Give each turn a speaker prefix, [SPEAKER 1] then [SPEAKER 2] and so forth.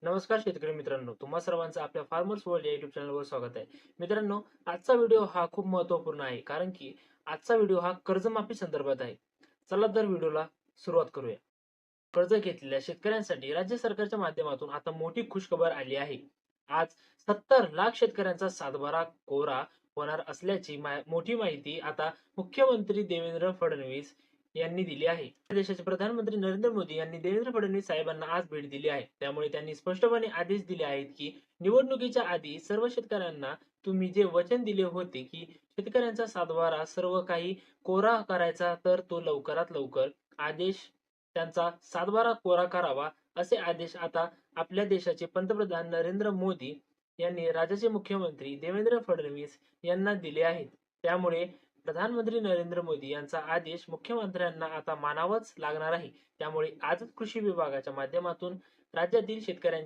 [SPEAKER 1] नमस्कार शेतकरी मित्रांनो, तुम्हा सर्वांचं आपल्या फार्मर्स वर्ल्ड या युट्यूब चॅनलवर स्वागत आहे. मित्रांनो, आजचा व्हिडिओ हा खूप महत्त्वपूर्ण आहे, कारण की आजचा व्हिडिओ हा कर्जमाफी संदर्भात आहे. चला तर व्हिडिओला सुरुवात करूया. कर्ज घेतलेल्या शेतकऱ्यांसाठी राज्य सरकारच्या माध्यमातून आता मोठी खुशखबर आली आहे. आज 70 लाख शेतकऱ्यांचा सातबारा कोरा होणार असल्याची मोठी माहिती आता मुख्यमंत्री देवेंद्र फडणवीस यांनी दिली आहे. देशाचे प्रधानमंत्री नरेंद्र मोदी यांनी देवेंद्र फडणवीस साहेबांना आज भेट दिली आहे. त्यामुळे त्यांनी स्पष्टपणे आदेश दिले आहेत की निवडणुकीच्या आधी सर्व शेतकऱ्यांना तुम्ही जे वचन दिले होते की शेतकऱ्यांचा सातबारा सर्व काही कोरा करायचा, तर तो लवकरात लवकर आदेश त्यांचा सातबारा कोरा करावा, असे आदेश आता आपल्या देशाचे पंतप्रधान नरेंद्र मोदी यांनी राज्याचे मुख्यमंत्री देवेंद्र फडणवीस यांना दिले आहेत. त्यामुळे प्रधानमंत्री नरेंद्र मोदी यांचा आदेश मुख्यमंत्र्यांना आता मानावाच लागणार आहे. त्यामुळे आजच कृषी विभागाच्या माध्यमातून राज्यातील शेतकऱ्यांच्या